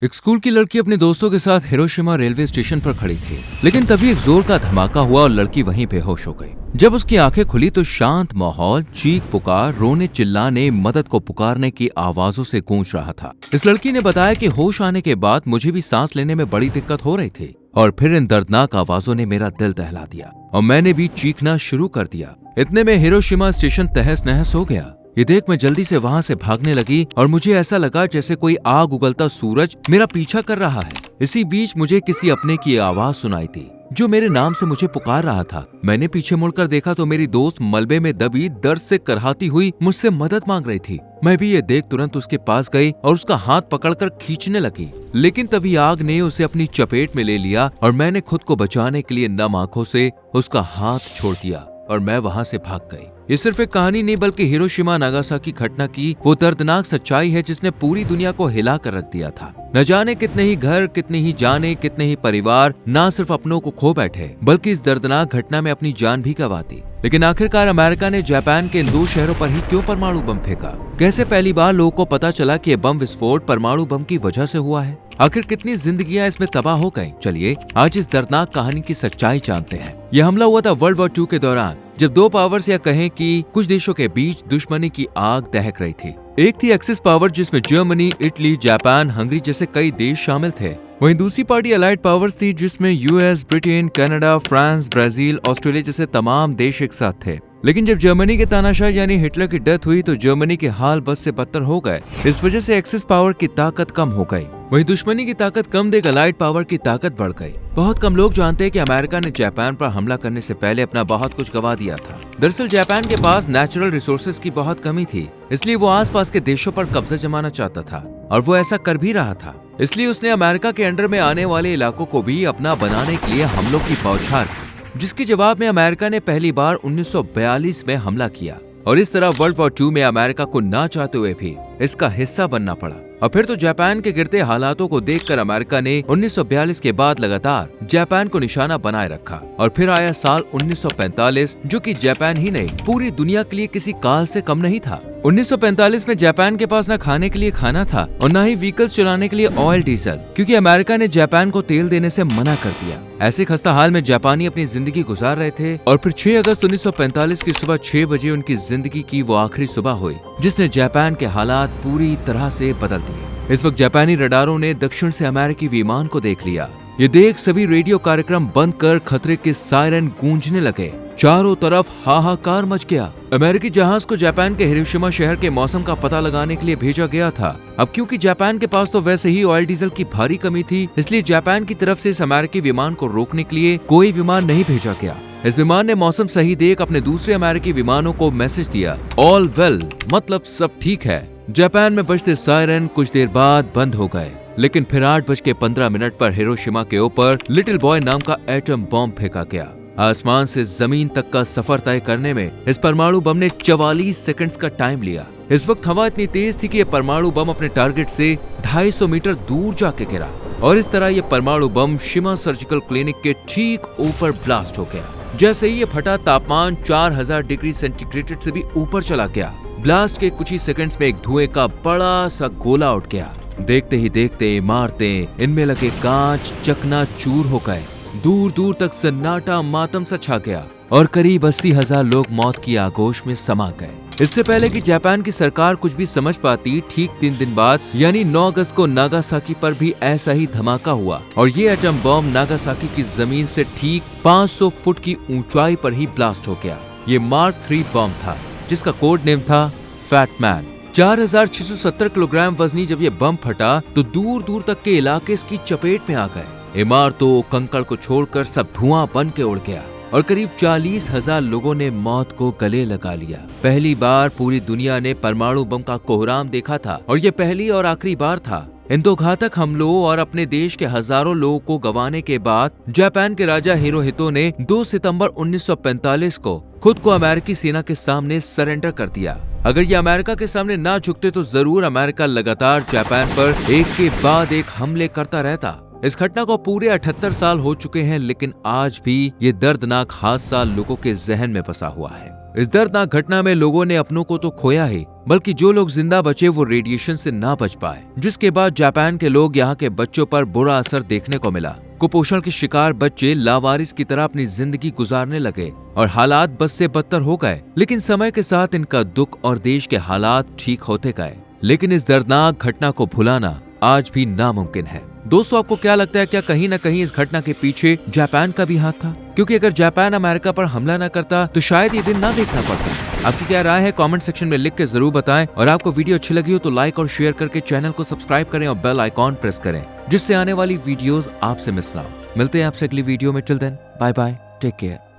एक स्कूल की लड़की अपने दोस्तों के साथ हिरोशिमा रेलवे स्टेशन पर खड़ी थी, लेकिन तभी एक जोर का धमाका हुआ और लड़की वहीं बेहोश हो गई। जब उसकी आंखें खुली तो शांत माहौल चीख पुकार, रोने चिल्लाने, मदद को पुकारने की आवाजों से गूंज रहा था। इस लड़की ने बताया कि होश आने के बाद मुझे भी सांस लेने में बड़ी दिक्कत हो रही थी और फिर इन दर्दनाक आवाजों ने मेरा दिल दहला दिया और मैंने भी चीखना शुरू कर दिया। इतने में हिरोशिमा स्टेशन तहस नहस हो गया। ये देख मैं जल्दी से वहां से भागने लगी और मुझे ऐसा लगा जैसे कोई आग उगलता सूरज मेरा पीछा कर रहा है। इसी बीच मुझे किसी अपने की आवाज सुनाई थी जो मेरे नाम से मुझे पुकार रहा था। मैंने पीछे मुड़कर देखा तो मेरी दोस्त मलबे में दबी दर्द से करहाती हुई मुझसे मदद मांग रही थी। मैं भी ये देख तुरंत उसके पास गई और उसका हाथ पकड़कर खींचने लगी, लेकिन तभी आग ने उसे अपनी चपेट में ले लिया और मैंने खुद को बचाने के लिए नम आंखों से उसका हाथ छोड़ दिया और मैं वहां से भाग गई। ये सिर्फ एक कहानी नहीं बल्कि हिरोशिमा नागासाकी घटना की वो दर्दनाक सच्चाई है जिसने पूरी दुनिया को हिला कर रख दिया था। न जाने कितने ही घर, कितनी ही जाने, कितने ही परिवार ना सिर्फ अपनों को खो बैठे बल्कि इस दर्दनाक घटना में अपनी जान भी गंवा दी। लेकिन आखिरकार अमेरिका ने जापान के इन दो शहरों पर ही क्यों परमाणु बम फेंका? कैसे पहली बार लोगों को पता चला कि ये बम विस्फोट परमाणु बम की वजह से हुआ है? आखिर कितनी जिंदगियां इसमें तबाह हो गईं? चलिए आज इस दर्दनाक कहानी की सच्चाई जानते हैं। यह हमला हुआ था वर्ल्ड वॉर 2 के दौरान, जब दो पावर्स या कहें कि कुछ देशों के बीच दुश्मनी की आग दहक रही थी। एक थी एक्सिस पावर जिसमें जर्मनी, इटली, जापान, हंगरी जैसे कई देश शामिल थे। वहीं दूसरी पार्टी अलाइड पावर्स थी जिसमें US, Britain, Canada, France, Brazil, Australia जैसे तमाम देश एक साथ थे। लेकिन जब जर्मनी के तानाशाह यानी हिटलर की डेथ हुई तो जर्मनी के हाल बस से बदतर हो गए। इस वजह से एक्सिस पावर की ताकत कम हो गई। वहीं दुश्मनी की ताकत कम देख अलाइड पावर की ताकत बढ़ गई। बहुत कम लोग जानते हैं कि अमेरिका ने जापान पर हमला करने से पहले अपना बहुत कुछ गंवा दिया था। दरअसल जापान के पास नेचुरल रिसोर्सेज की बहुत कमी थी, इसलिए वो आसपास के देशों पर कब्जा जमाना चाहता था और वो ऐसा कर भी रहा था। इसलिए उसने अमेरिका के अंडर में आने वाले इलाकों को भी अपना बनाने के लिए हमलों की बौछार की, जिसके जवाब में अमेरिका ने पहली बार 1942 में हमला किया और इस तरह वर्ल्ड वॉर 2 में अमेरिका को ना चाहते हुए भी इसका हिस्सा बनना पड़ा। और फिर तो जापान के गिरते हालातों को देखकर अमेरिका ने 1942 के बाद लगातार जापान को निशाना बनाए रखा और फिर आया साल 1945 जो कि जापान ही नहीं पूरी दुनिया के लिए किसी काल से कम नहीं था। 1945 में जापान के पास न खाने के लिए खाना था और न ही व्हीकल्स चलाने के लिए ऑयल डीजल, क्योंकि अमेरिका ने जापान को तेल देने से मना कर दिया। ऐसे खस्ता हाल में जापानी अपनी जिंदगी गुजार रहे थे और फिर 6 अगस्त 1945 की सुबह 6 बजे उनकी जिंदगी की वो आखिरी सुबह हुई जिसने जापान के हालात पूरी तरह से बदल दिए। इस वक्त जापानी रडारों ने दक्षिण से अमेरिकी विमान को देख लिया। ये देख सभी रेडियो कार्यक्रम बंद कर खतरे के सायरन गूंजने लगे। चारों तरफ हाहाकार मच गया। अमेरिकी जहाज को जापान के हिरोशिमा शहर के मौसम का पता लगाने के लिए भेजा गया था। अब क्योंकि जापान के पास तो वैसे ही ऑयल डीजल की भारी कमी थी, इसलिए जापान की तरफ से इस अमेरिकी विमान को रोकने के लिए कोई विमान नहीं भेजा गया। इस विमान ने मौसम सही देख अपने दूसरे अमेरिकी विमानों को मैसेज दिया, ऑल वेल, मतलब सब ठीक है। जापान में बजते सायरन कुछ देर बाद बंद हो गए, लेकिन फिर 8:15 पर हिरोशिमा के ऊपर लिटिल बॉय नाम का एटम बॉम्ब फेंका गया। आसमान से जमीन तक का सफर तय करने में इस परमाणु बम ने 44 सेकंड्स का टाइम लिया। इस वक्त हवा इतनी तेज थी कि यह परमाणु बम अपने टारगेट से 250 मीटर दूर जाके गिरा और इस तरह यह परमाणु बम शिमा सर्जिकल क्लिनिक के ठीक ऊपर ब्लास्ट हो गया। जैसे ही ये फटा तापमान 4000 डिग्री सेंटीग्रेड से भी ऊपर चला गया। ब्लास्ट के कुछ ही सेकंड्स में एक धुएं का बड़ा सा गोला उठ गया। देखते ही देखते इमारतें, इनमें लगे कांच चकनाचूर हो गए। दूर दूर तक सन्नाटा मातम सा छा गया और करीब 80,000 लोग मौत की आगोश में समा गए। इससे पहले कि जापान की सरकार कुछ भी समझ पाती, ठीक 3 दिन बाद यानी 9 अगस्त को नागासाकी पर भी ऐसा ही धमाका हुआ और ये एटम बम नागासाकी की जमीन से ठीक 500 फुट की ऊंचाई पर ही ब्लास्ट हो गया। ये मार्क 3 बम था जिसका कोड नेम था फैट मैन। 4670 किलोग्राम वजनी जब ये बम फटा तो दूर दूर तक के इलाके इसकी चपेट में आ गए। इमारतों, कंकड़ को छोड़कर सब धुआं बन के उड़ गया और करीब 40,000 लोगों ने मौत को गले लगा लिया। पहली बार पूरी दुनिया ने परमाणु बम का कोहराम देखा था और ये पहली और आखिरी बार था। इन दो घातक हमलों और अपने देश के हजारों लोगों को गंवाने के बाद जापान के राजा हिरोहितो ने 2 सितंबर 1945 को खुद को अमेरिकी सेना के सामने सरेंडर कर दिया। अगर ये अमेरिका के सामने ना झुकते तो जरूर अमेरिका लगातार जापान पर एक के बाद एक हमले करता रहता। इस घटना को पूरे 78 साल हो चुके हैं, लेकिन आज भी ये दर्दनाक हादसा लोगों के जहन में बसा हुआ है। इस दर्दनाक घटना में लोगों ने अपनों को तो खोया ही, बल्कि जो लोग जिंदा बचे वो रेडिएशन से ना बच पाए, जिसके बाद जापान के लोग यहाँ के बच्चों पर बुरा असर देखने को मिला। कुपोषण के शिकार बच्चे लावारिस की तरह अपनी जिंदगी गुजारने लगे और हालात बद से बदतर हो गए। लेकिन समय के साथ इनका दुख और देश के हालात ठीक होते गए। लेकिन इस दर्दनाक घटना को भुलाना आज भी नामुमकिन है। दोस्तों, आपको क्या लगता है, क्या कहीं न कहीं इस घटना के पीछे जापान का भी हाथ था? क्योंकि अगर जापान अमेरिका पर हमला न करता तो शायद ये दिन ना देखना पड़ता। आपकी क्या राय है, कमेंट सेक्शन में लिख के जरूर बताएं। और आपको वीडियो अच्छी लगी हो तो लाइक और शेयर करके चैनल को सब्सक्राइब करें और बेल आइकॉन प्रेस करें, जिससे आने वाली वीडियोस आपसे मिस ना हो। मिलते हैं आपसे अगली वीडियो में। Till then, bye bye, take care.